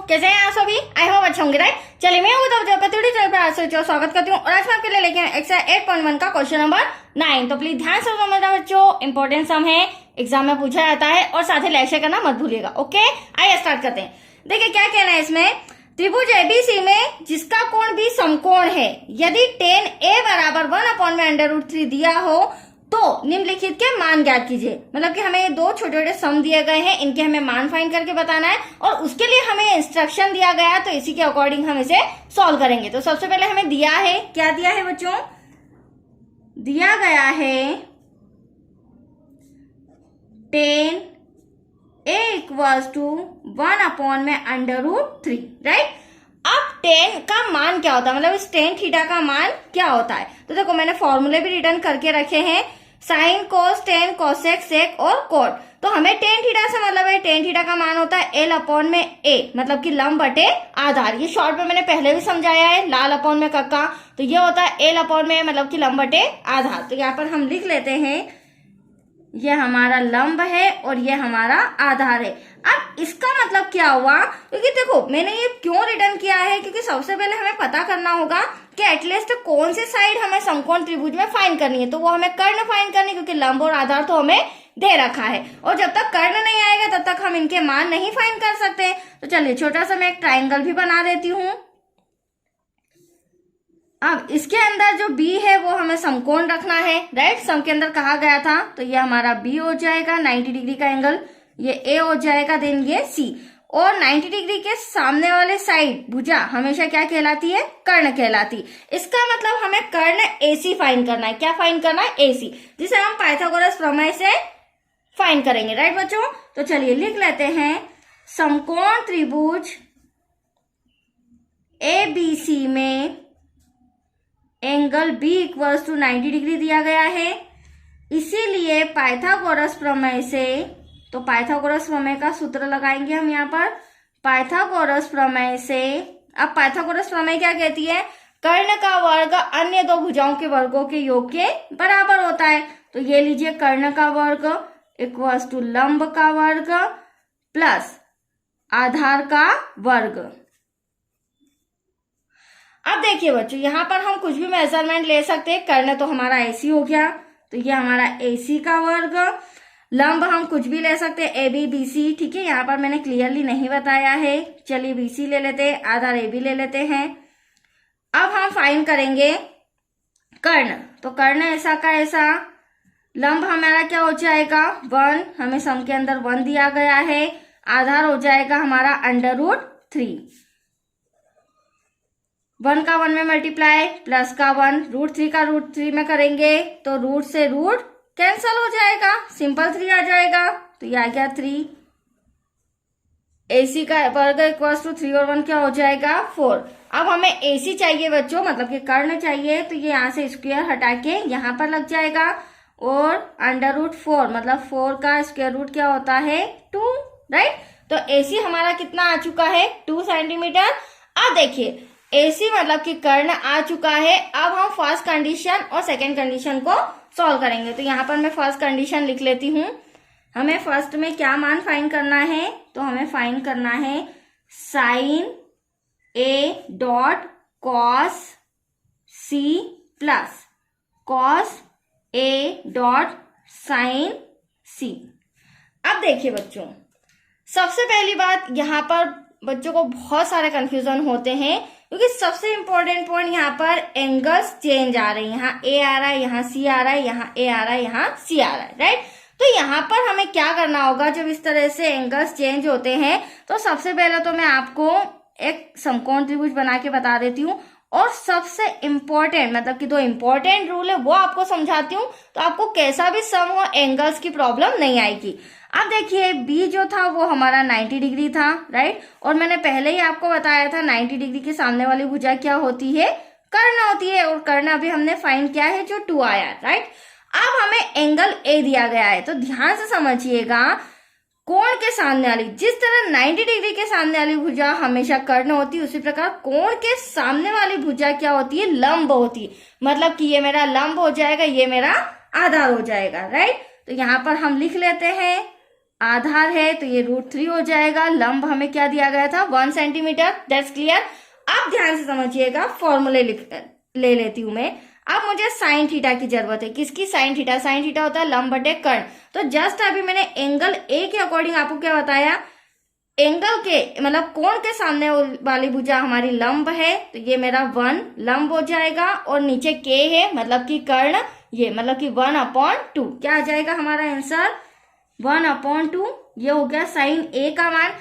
कैसे हैं आप सभी? आई होप अच्छे होंगे, राइट। चलिए मैं हूँ स्वागत करती हूँ और आज मैं आपके लिए लेके एक्सरसाइज 8.1 का क्वेश्चन नंबर 9। तो प्लीज ध्यान से समझना बच्चों, इंपॉर्टेंट सम है, एग्जाम में पूछा जाता है और साथ ही लाइक शेयर करना मत भूलिएगा। ओके, आइए स्टार्ट करते हैं। देखिए क्या कहना है इसमें, त्रिभुज एबीसी में जिसका कोण भी समकोण है, यदि tan a बराबर 1/√3 दिया हो तो निम्नलिखित के मान ज्ञात कीजिए। मतलब कि हमें ये दो छोटे छोटे सम दिए गए हैं, इनके हमें मान फाइंड करके बताना है और उसके लिए हमें इंस्ट्रक्शन दिया गया है, तो इसी के अकॉर्डिंग हम इसे सॉल्व करेंगे। तो सबसे पहले हमें दिया है, क्या दिया है बच्चों? दिया गया है tan a = 1/√3, राइट। अब tan का मान क्या होता है, मतलब इस tan थीटा का मान क्या होता है? तो देखो मैंने फॉर्मूले भी रिटर्न करके रखे हैं, sine cos tan cosec sec और कोट। तो हमें tan थीटा से मतलब है, tan थीटा का मान होता है L/A, मतलब कि लंब बटे आधार। ये शॉर्ट में मैंने पहले भी समझाया है, लाल अपॉन में कक्का, तो ये होता है L/A मतलब कि लंब बटे आधार। तो यहाँ पर हम लिख लेते हैं, ये हमारा लंब है और ये हमारा आधार है। अब इसका मतलब क्या हुआ, क्योंकि देखो मैंने ये क्यों रिटर्न किया है, क्योंकि सबसे पहले हमें पता करना होगा कि एटलीस्ट कौन से साइड हमें समकोण त्रिभुज में फाइंड करनी है। तो वो हमें कर्ण फाइंड करनी है, क्योंकि लंब और आधार तो हमें दे रखा है और जब तक कर्ण नहीं आएगा तब तक हम इनके मान नहीं फाइंड कर सकते। तो चलिए छोटा सा मैं एक ट्राइंगल भी बना देती हूँ। अब इसके अंदर जो B है वो हमें समकोण रखना है, राइट। सम के अंदर कहा गया था, तो ये हमारा B हो जाएगा 90 डिग्री का एंगल, ये A हो जाएगा, देन ये C। और 90 डिग्री के सामने वाले साइड भुजा हमेशा क्या कहलाती है? कर्ण कहलाती। इसका मतलब हमें कर्ण AC फाइंड करना है। क्या फाइंड करना है? AC, जिसे हम पाइथागोरस प्रमेय से फाइंड करेंगे, राइट बच्चों। तो चलिए लिख लेते हैं, समकोण त्रिभुज ABC में एंगल B = 90 डिग्री दिया गया है, इसीलिए पाइथागोरस प्रमेय से, तो पाइथागोरस प्रमेय का सूत्र लगाएंगे हम यहाँ पर। पाइथागोरस प्रमेय से, अब पाइथागोरस प्रमेय क्या कहती है? कर्ण का वर्ग अन्य दो भुजाओं के वर्गों के योग के बराबर होता है। तो ये लीजिए, कर्ण का वर्ग = लंब का वर्ग प्लस आधार का वर्ग। अब देखिए बच्चों, यहाँ पर हम कुछ भी मेजरमेंट ले सकते हैं। कर्ण तो हमारा AC हो गया, तो ये हमारा AC का वर्ग। लंब हम कुछ भी ले सकते हैं, AB BC, ठीक है। यहाँ पर मैंने क्लियरली नहीं बताया है, चलिए BC ले लेते हैं, आधार AB ले लेते हैं। अब हम फाइंड करेंगे कर्ण, तो कर्ण ऐसा का ऐसा, लंब हमारा क्या हो जाएगा? 1, हमें सम के अंदर 1 दिया गया है, आधार हो जाएगा हमारा √3। 1 का 1 में मल्टीप्लाई, प्लस का 1, √3 का √3 में करेंगे तो रूट से रूट कैंसल हो जाएगा, सिंपल 3 आ जाएगा, तो ये आ गया 3। AC का वर्ग = 3 और 1 क्या हो जाएगा? 4। अब हमें AC चाहिए बच्चों, मतलब कि कर्ण चाहिए, तो ये यहाँ से स्क्वायर हटा के यहाँ पर लग जाएगा और √4 मतलब 4 का स्क्वायर रूट क्या होता है? 2, राइट। तो AC हमारा कितना आ चुका है? 2 सेंटीमीटर। अब देखिए AC मतलब कि कर्ण आ चुका है। अब हम फर्स्ट कंडीशन और सेकंड कंडीशन को सॉल्व करेंगे। तो यहाँ पर मैं फर्स्ट कंडीशन लिख लेती हूँ। हमें फर्स्ट में क्या मान फाइंड करना है? तो हमें फाइंड करना है sin A dot cos C plus cos A dot sin C। अब देखिए बच्चों, सबसे पहली बात, यहाँ पर बच्चों को बहुत सारे कंफ्यूजन होते हैं, क्योंकि सबसे इंपॉर्टेंट पॉइंट यहाँ पर एंगल्स चेंज आ रहे हैं। यहाँ A आ रहा है, यहाँ C आ रहा है, यहाँ A आ रहा है, यहाँ C आ रहा है, राइट। तो यहाँ पर हमें क्या करना होगा, जब इस तरह से एंगल्स चेंज होते हैं, तो सबसे पहले तो मैं आपको एक समकोण त्रिभुज बना के बता देती हूँ और सबसे इम्पोर्टेंट, मतलब कि 2 इम्पोर्टेंट रूल है वो आपको समझाती हूँ, तो आपको कैसा भी सम हो एंगल्स की प्रॉब्लम नहीं आएगी। अब देखिए B जो था वो हमारा 90 डिग्री था, राइट। और मैंने पहले ही आपको बताया था 90 डिग्री के सामने वाली भुजा क्या होती है? कर्ण होती है, और कर्ण अभी हमने फाइंड किया है जो 2 आया, राइट। अब हमें एंगल A दिया गया है, तो ध्यान से समझिएगा, कोण के सामने वाली, जिस तरह 90 डिग्री के सामने वाली भुजा हमेशा कर्ण होती है, उसी प्रकार कोण के सामने वाली भुजा क्या होती है? लंब होती है। मतलब कि ये मेरा लंब हो जाएगा, ये मेरा आधार हो जाएगा, राइट। तो यहाँ पर हम लिख लेते हैं आधार है तो ये √3 हो जाएगा। लंब हमें क्या दिया गया था 1 सेंटीमीटर। That's clear. अब ध्यान से समझिएगा, फॉर्मूले ले लेती हूं मैं। अब मुझे साइन थीटा की जरूरत है। किसकी? Sine theta. साइन थीटा होता है लंब बटे कर्ण। तो जस्ट अभी मैंने एंगल ए के अकॉर्डिंग आपको क्या बताया, एंगल के मतलब कोण के सामने वाली भुजा हमारी लंब है तो ये मेरा 1 लंब हो जाएगा, और नीचे के है मतलब कि कर्ण, ये मतलब कि 1/2। क्या आ जाएगा हमारा आंसर 1/2। ये हो गया साइन ए का मान।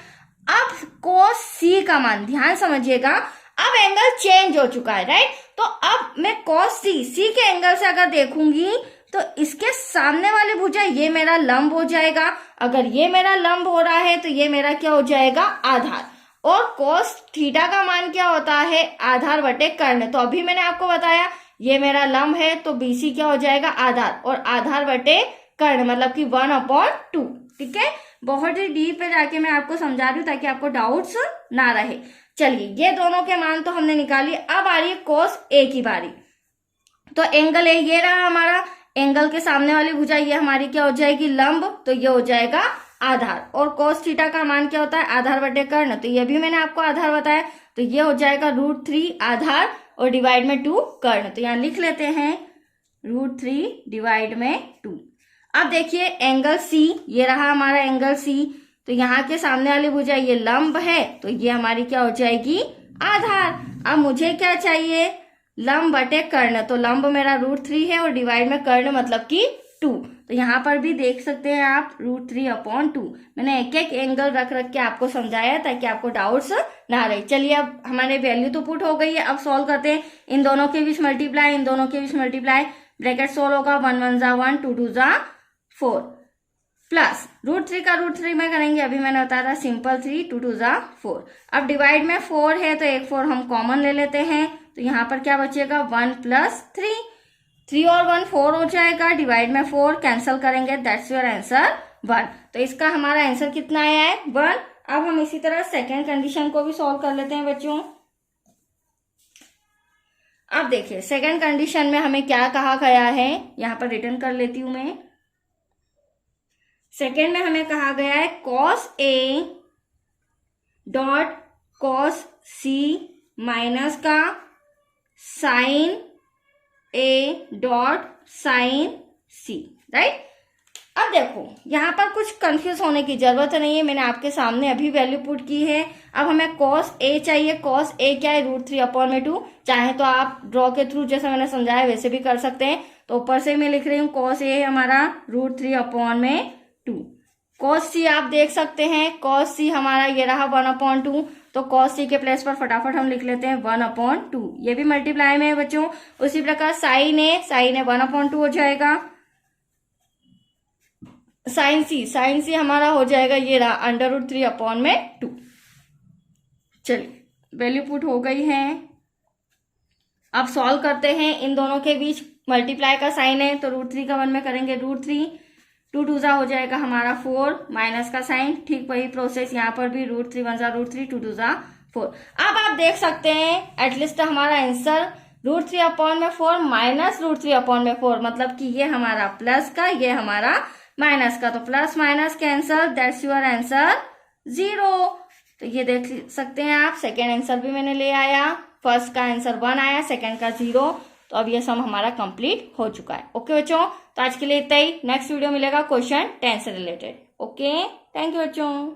अब कोस सी का मान ध्यान समझिएगा। अब एंगल चेंज हो चुका है, राइट। तो अब मैं कोस सी के एंगल से अगर देखूंगी तो इसके सामने वाली भुजा ये मेरा लंब हो जाएगा। अगर ये मेरा लंब हो रहा है तो ये मेरा क्या हो जाएगा आधार। और कोस थीटा का मान क्या होता है आधार बटे कर्ण। तो अभी मैंने आपको बताया ये मेरा लंब है तो BC क्या हो जाएगा आधार, और आधार बटे कर्ण मतलब कि 1/2। ठीक है, बहुत ही डीप पे जाके मैं आपको समझा रही हूँ ताकि आपको डाउट्स ना रहे। चलिए ये दोनों के मान तो हमने निकाली। अब आ रही है कोस ए की बारी। तो एंगल ए ये रहा हमारा, एंगल के सामने वाली भुजा ये हमारी क्या हो जाएगी लंब, तो ये हो जाएगा आधार। और कोस थीटा का मान क्या होता है आधार बटे कर्ण, तो ये भी मैंने आपको आधार बताया। तो ये हो जाएगा √3 आधार और डिवाइड में 2 कर्ण। तो यहाँ लिख लेते हैं √3 डिवाइड में 2। अब देखिए एंगल सी, ये रहा हमारा एंगल सी। तो यहाँ के सामने वाली भुजा ये लंब है तो ये हमारी क्या हो जाएगी आधार। अब मुझे क्या चाहिए लंब बटे कर्ण। तो लंब मेरा √3 है और डिवाइड में कर्ण मतलब कि 2। तो यहाँ पर भी देख सकते हैं आप √3/2। मैंने एक एक एंगल रख के आपको समझाया ताकि आपको डाउट्स ना रहे। चलिए अब हमारे वैल्यू तो पुट हो गई है। अब सॉल्व करते हैं। इन दोनों के बीच मल्टीप्लाई, इन दोनों के बीच मल्टीप्लाई, ब्रैकेट सोल्व होगा 1 1 जा 1 2 2 जा 4 प्लस √3 का √3 में करेंगे। अभी मैंने बताया था सिंपल 3 2 2 जा 4। अब डिवाइड में 4 है तो एक 4 हम कॉमन ले लेते हैं। तो यहाँ पर क्या बचेगा 1 + 3, 3 और 1 4 हो जाएगा। डिवाइड में 4 कैंसिल करेंगे, दैट्स योर आंसर 1। तो इसका हमारा आंसर कितना आया है 1। अब हम इसी तरह सेकेंड कंडीशन को भी सॉल्व कर लेते हैं बच्चों। अब देखिए सेकेंड कंडीशन में हमें क्या कहा गया है, यहाँ पर रिटर्न कर लेती हूं मैं। सेकेंड में हमें कहा गया है cos A dot cos C minus का sin A dot sin C, right. अब देखो यहाँ पर कुछ कंफ्यूज होने की जरूरत नहीं है, मैंने आपके सामने अभी वैल्यू पुट की है। अब हमें cos A चाहिए। cos A क्या है √3/2। चाहे तो आप ड्रॉ के थ्रू जैसे मैंने समझाया वैसे भी कर सकते हैं। तो ऊपर से मैं लिख रही हूँ cos A हमारा √3/2। cos C आप देख सकते हैं, cos C हमारा ये रहा 1/2। तो cos C के प्लेस पर फटाफट हम लिख लेते हैं 1/2। ये भी मल्टीप्लाई में है बच्चों। उसी प्रकार sin A 1/2 हो जाएगा। sin C हमारा हो जाएगा ये रहा √3/2। चलिए वैल्यू पुट हो गई है। अब सॉल्व करते हैं। इन दोनों के बीच मल्टीप्लाई का साइन है तो √3 का 1 में करेंगे √3, 2 2 जा हो जाएगा हमारा 4, माइनस का साइन, ठीक वही प्रोसेस यहाँ पर भी √3 1 जा √3, 2 2 जा 4। अब आप देख सकते हैं एटलीस्ट हमारा आंसर √3/4 माइनस √3/4 मतलब कि ये हमारा प्लस का, ये हमारा माइनस का। तो plus minus cancel, that's your answer 0। तो ये देख सकते हैं आप सेकेंड आंसर भी मैंने ले आया। फर्स्ट का आंसर 1 आया, सेकेंड का 0। तो अब ये सम हमारा कंप्लीट हो चुका है। ओके बच्चों, तो आज के लिए इतना ही। नेक्स्ट वीडियो मिलेगा क्वेश्चन 10 से रिलेटेड। ओके, थैंक यू बच्चों।